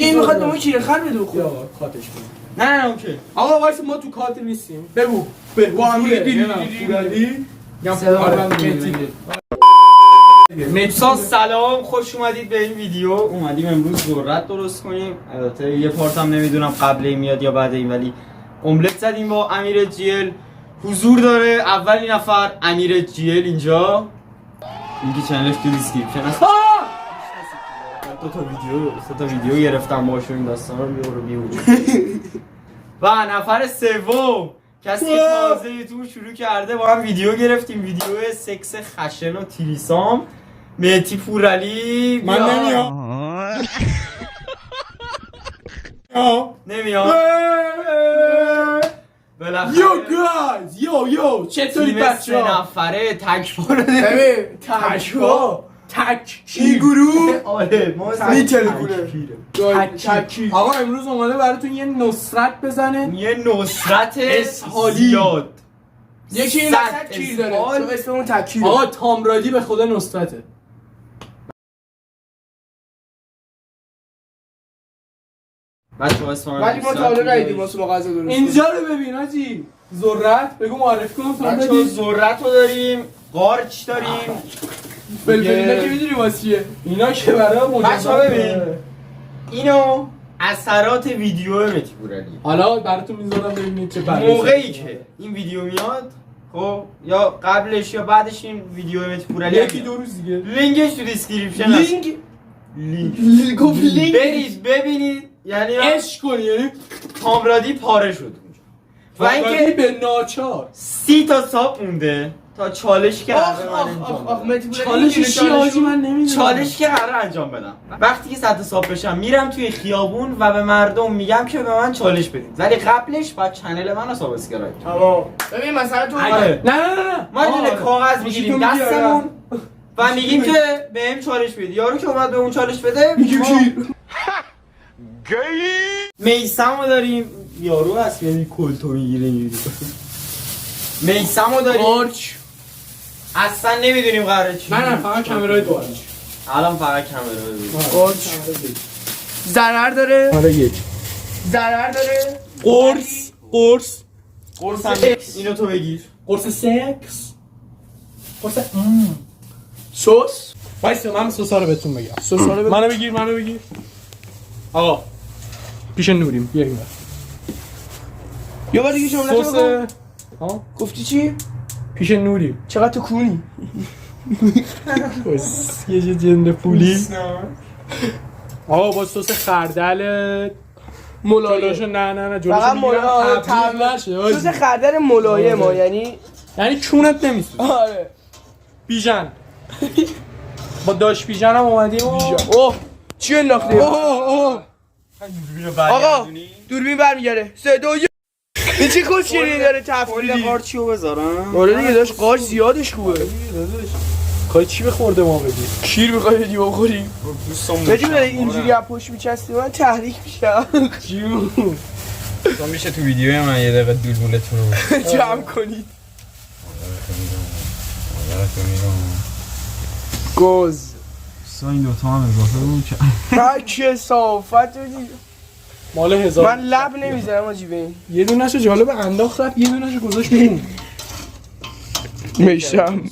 این میخواد به ما کیرخر بده خود کاتش کنیم. نه اوکی. آقا وایس ما تو کات نیستیم. بگو. با هم دیدی؟ دوستان سلام، خوش اومدید به این ویدیو. اومدیم امروز ذرت درست کنیم. البته یه پارت هم نمیدونم قبل این میاد یا بعد این، ولی املت زدیم با امیر جیل. حضور داره اولین نفر امیر جیل اینجا. اینکه چنلش تو دیسکریپشن هست. سه تا ویدیو گرفتم باشه این داستانا رو بیوجود. و نفر سوم کسی که تازه یوتیوب شروع کرده با هم ویدیو گرفتیم، ویدیو سکس خشن و تریسام. مهدی پورعلی من نمیام. یو گایز یو چطوری بچه‌ها؟ سه نفره تک‌فاره تک این گروه آره ما تکی. آقا امروز اومده براتون یه نصرت بزنه، یه نصرت اسحالی. زیاد. یکی این وسط کیر داره تو اسم اون تکیره. آقا تامرادی به خدا نصرته. بچه‌ها اسم ولی ما تا حالا ندیدیم واسه ما غذا درست. اینجا رو ببین حاجی. ذرت بگو معرفی کنم بچه‌ها ذرت رو داریم، قارچ داریم. فلفلینا که میدونی واسه چیه؟ اینا که برای مجازات. بچه‌ها ببین اینو اثرات ویدیو مهدی پورعلی. حالا براتون میذارم ببینید چه موقعی که این ویدیو میاد خب یا قبلش یا بعدش این ویدیو مهدی پورعلی یکی دو روز دیگه لینکش تو دیسکریپشن هست. لینک برید ببینید، یعنی عشق کنی. یعنی کامرادی پاره شد اونجا. و اینکه به ناچار 30 تا ساب مونده تا چالش که قراره من انجام بدم. چالش چی حاجی من نمیدونم. چالش که قراره انجام بدم وقتی که 100 ساب بشم میرم توی خیابون و به مردم میگم که به من چالش بدید، ولی قبلش باید چنل منو سابسکرایب کنید. تمام. ببین مثلا تو نه ما یه کاغذ میگیریم دستمون و میگیم که بهم چالش بدید. یارو که اومد به اون چالش بده میگیم کی؟ میثمو داریم، یارو هست یعنی کلتو میگیره اینجوری. میثمو داریم، قارچ اصلا نمیدونیم قراره چی. نه فقط کامرای دوارش. الان فقط کامرا رو قارچ ضرر داره. آره یک ضرر داره. قرص هم اینو تو بگیر. قرص سکس. قرص سس. وایس من سوسا رو بهتون بگم. سوسا رو منو بگیر. آقا پیش نوریم بیا اینجا. یه بار دیگه جمله سس ها گفتی چی؟ پیش نوریم. چقدر تو کونی؟ یه جنده پولی. آقا با سس خردل ملایم. نه جلوشو فقط میگیرم تبدیل نشه. سس خردل ملایم ها یعنی کونت نمیسوزه. آره بیژن با داش بیژن هم اومدیم. اوه چی انداختی؟ آقا دوربین برمیگره 3 2 1. این چی کشیری داره تفریدی؟ قارچیو بذارم. آره دیگه داشت قارچ زیادش خوبه. خواهی چی بخورده ما بدی؟ کیر میخوای بدی بخوریم؟ بجیم داره اینجوری از پشت میچستی من تحریک میشم. جون تو میشه تو ویدیوی من یه دقیقه دولبولتون رو جمع کنید. گوز این دوتا هم اضافه بود که بک صافت بدی. مال 1000. من لب نمیزنم آجی به این. یه دونه‌شو جالب انداخت رفت، یه دونه‌شو گذاشت بون میشم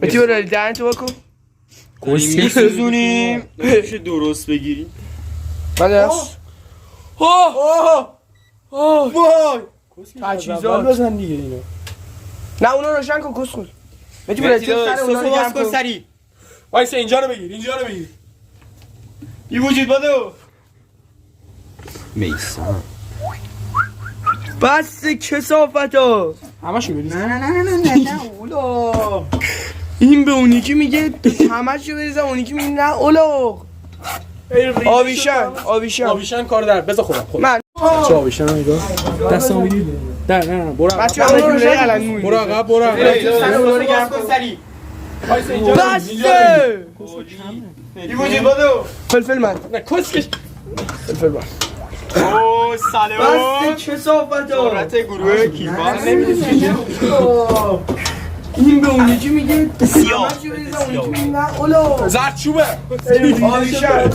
بتی برای دهن تو بکن. میسوزونیم میشه درست بگیریم. من دست وای تجهیزات بزن دیگه اینو. نه اونا روشن کن کس خود. بتی برای سر اونا رو گرم کن. سری وایسا اینجا رو بگیر بی وجود بادو میسم بس کسافتا همشو بریز. نه اولا این به اونی که میگه همشو بریزم، اونی که میگه نه اولاغ. آویشن کار در بذار خودم من چه آویشن رو نگاه دستم میگیری. نه برو بچه همه جوره علنگ موی برو عقب سر اونا رو گرم کن سری. وایسا اینجا بسته بی وجود بادو فلفل من نه کسکش فلفل من اوه سلام بسته کسافتا. ذرت گروه کیفا این به اون یکی میگه سیاه اولا زردچوبه آلیشن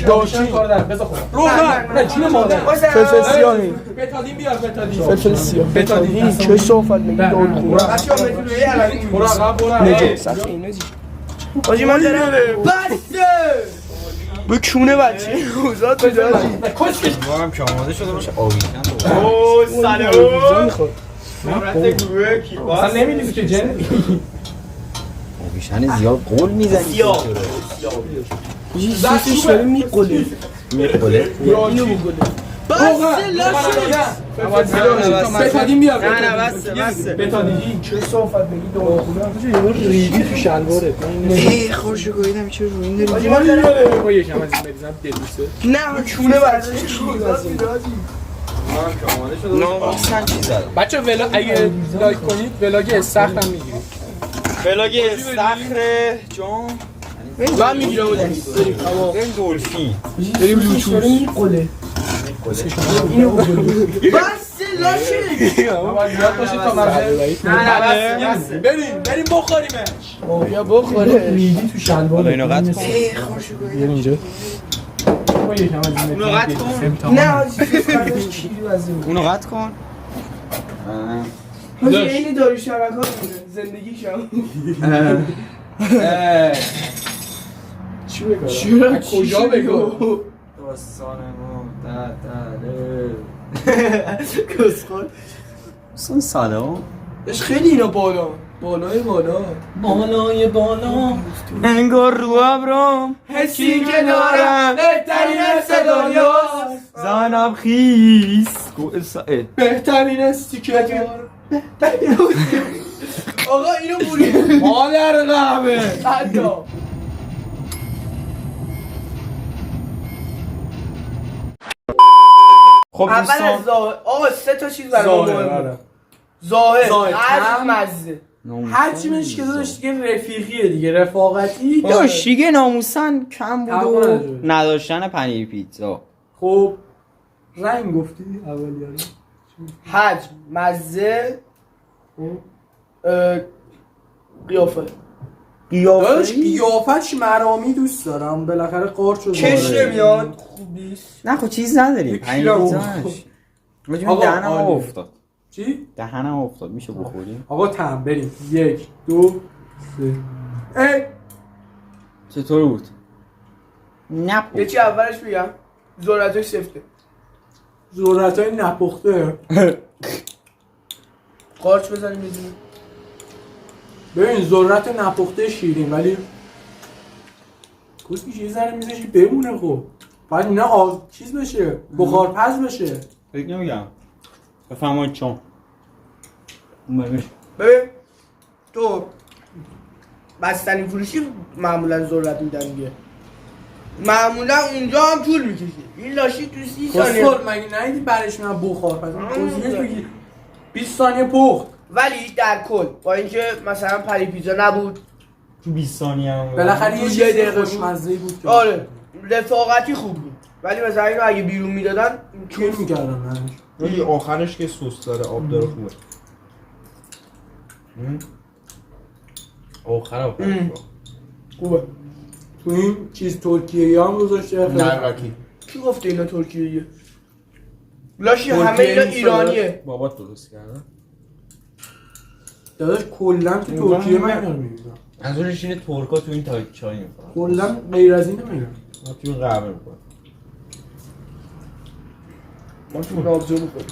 داشتن کار در بذار خودم روغن نه چونه مادر فلفل سیاه این بتادین بیار بتادین فلفل سیاه بتادین این چه صحبت میگی دور خوبه بچه ها میتونه یه علمی برو نجا سخت این نجی آجی من دارم بسته به کونه بچه اوزاد بده آجی بارم که آماده شده باشه آویشن اوه سلام صورت گروه کیباس اصلا نمیدونی که جن آویشن زیاد قول میزنی سیاه زرتش داره میقله میقله اینو بگله بسته لاشه بتادین بیار نه بسته بتادین چه صحبت میگی دور خوبه یه ریدی تو شلوارت ای خوشو گویدم چه روی این آجی من دارم با یکم از این بریزم دلوسه نه کونه برداشت بارم که آماده شده باشه آویشن چی زدم بچه اگه لایک کنید ولاگ استخر هم میگیرید بلاگ استخر جان من میگیرم بریم دولفین بریم لوچوس میقله اینو بگله بسته لاشه یاد باشید تا نه بسته بریم بخوریمش یا بخوره ریدی تو شلوارت حالا اینو قطع کن ای خوشو گویدم بیار اینجا با یکم از این اونو قطع کن نه آجی فکرش کیلو از این اونو قطع کن آجی اینی داری شرکات بوده زندگیشم چی بگم؟ چرا کجا بگم؟ داستان ما کسخون دوستان سلام اش خیلی اینا بالای بالا بالای بالا انگار رو ابرام حسی که دارم بهترین حس دنیاست زنم خیس بهترین حسی که دارم آقا اینو بوری مادر قهوه حتی خب اول دوستان از ظاهر آقا 3 تا چیز برای ما مهمه ظاهر هر مزه هر چی منش که داشت دیگه رفیقیه دیگه رفاقتی داشت دیگه ناموسن کم بود و نداره. نداشتن پنیر پیتزا خب رنگ گفتی اولیاره حجم مزه قیافه داشت قیافتش مرامی دوست دارم بالاخره قارچ شد کش نمیاد خوب نیست نه خب چیز نداریم یک پنیر کیلو. پیتزا نش آقا، دهنم عالی. افتاد چی؟ دهنم افتاد میشه بخوریم آقا تم بریم 1 2 3 ای چطور بود؟ نه یه چی اولش بگم ذرتش سفته ذرت های نپخته قارچ بزنیم میزونیم ببین ذرت نپخته شیرین ولی کسکیش یه ذره میزشی بمونه خب باید اینا چیز بشه بخار پز بشه فکر نمیگم بفهمید چون ببین تو بستنی فروشی معمولا ذرت میدن دیگه معمولا اونجا هم طول میکشه این لاشی تو 30 ثانیه کسخل مگه ندیدی برش من بخار پز توضیحش بگی 20 ثانیه پخت ولی در کل با اینکه مثلا پری پیزا نبود تو 20 ثانیه هم بالاخره یه یه چیز دقیقه خوشمزه‌ای بود که آره رفاقتی خوب بود ولی مثلا اینو اگه بیرون میدادن کی می‌کردن منش ولی آخرش که سس داره آب داره خوبه آخر خوبه تو این چیز ترکیه هم گذاشته نرکی کی گفته اینا ترکیه لاشی ترکیه همه اینا نیست، ایرانیه بابات درست کرده داداش کلا تو ترکیه من اینا رو می‌بینم از اونش اینه ترکا تو این تایپ چای میکنن کلا غیر از این نمی‌بینم ما تو این قهوه میکنن ما تو نابزو میکنیم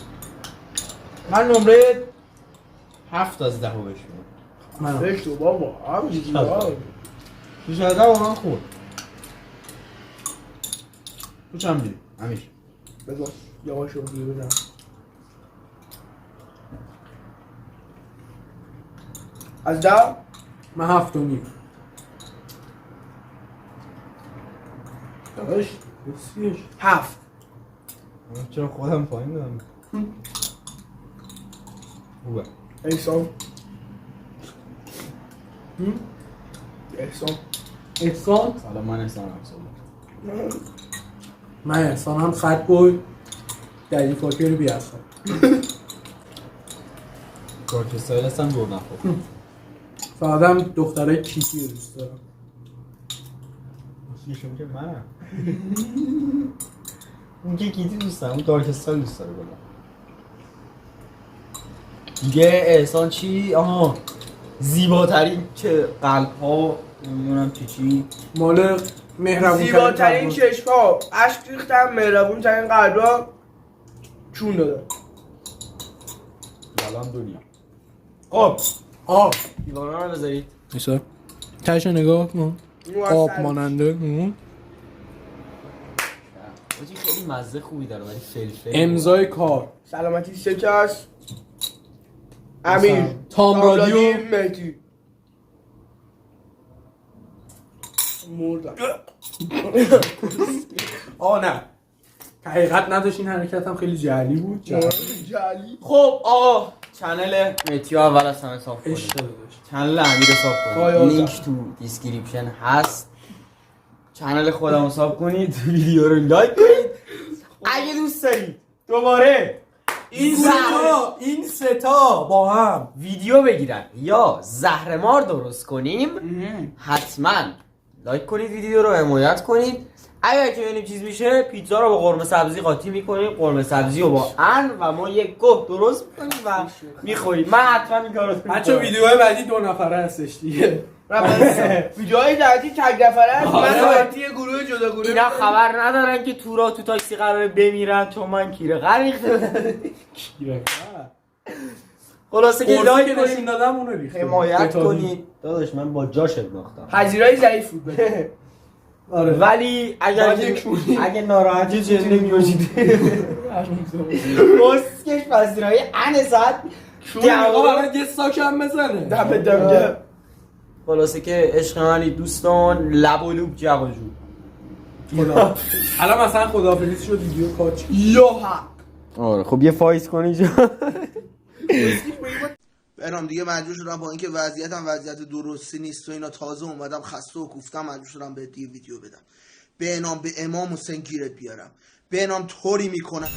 من نمره 7 از 10 بهش میدم من فکر تو بابا همینجوری تو 10 واقعا خوب تو چند میدی؟ همیشه بذار یواش رو بزن از 10 من 7 و نیم داداش بسیش 7 من چرا خودم پایین دارم خوبه احسان احسان احسان سلام من احسان افزاده من احسان هم خط بود دلی فاکر رو بیاستم کارت استایل هستم دور نخور فقط هم دخترای کیکی رو دوست دارم. نشون که منم اون که کیتی دوست دارم، اون دارک استایل دوست داره بلا دیگه. احسان چی؟ آها زیباترین چه قلب ها نمیدونم چی مال مهربون زیباترین چشم‌ها، اشک ریختم، مهربون ترین قلبا، چون دادم. سلام دنیا. خب آب دیوانا رو بذارید. ایسا تاشو نگاه کن. آب ماننده. بچه خیلی مزه خوبی داره ولی فلفل. امضای کار سلامتی سکس امیر تام رادیو مهدی مردم. نه حقیقت نداشت، این حرکت هم خیلی جعلی بود. جعلی. خب آقا چنل متیو اول از همه صاف عشق کنید. داشت. چنل امیر صاف آیا کنید، لینک تو دیسکریپشن هست. چنل خودمو صاف کنید، ویدیو رو لایک کنید اگه دوست دارید دوباره این ستا با هم ویدیو بگیرن یا زهرمار درست کنیم حتما لایک کنید، ویدیو رو حمایت کنید. اگر که ببینیم چیز میشه، پیتزا رو با قرمه سبزی قاطی میکنیم، قرمه سبزی رو با و ما یک گوه درست میکنیم و میخوریم. من حتما این کارو میکنم. بچه ویدیوهای بعدی 2 نفره هستش دیگه. ویدیوهای جدید تک نفره است. من آره. ساعتی گروه جدا گروه. اینا خبر ندارن که تورا تو تاکسی قراره بمیرن چون من کیره غریخته بودم. خلاصه که لایک که نشون کنید، دادم اونو ریخته. حمایت بتابی. کنید. داداش من با جاش انداختم. پذیرای ضعیف بود. آره. ولی اگه ناراحتی چه نمیوشید بسکش پذیرایی انزد آقا یه ساک هم بزنه. دم دم. خلاصه که عشق منی دوستان، لب و لوب جب و جو. الان مثلا خداحافظی شد ویدیو کاچ. یا حق. آره خب یه فایز کنی جا. برام دیگه مجبور شدم با اینکه وضعیتم وضعیت درستی نیست و اینا، تازه اومدم خسته و کوفتم، مجبور شدم به دیگه ویدیو بدم. به نام به امام حسین گیرت بیارم، به نام طوری میکنم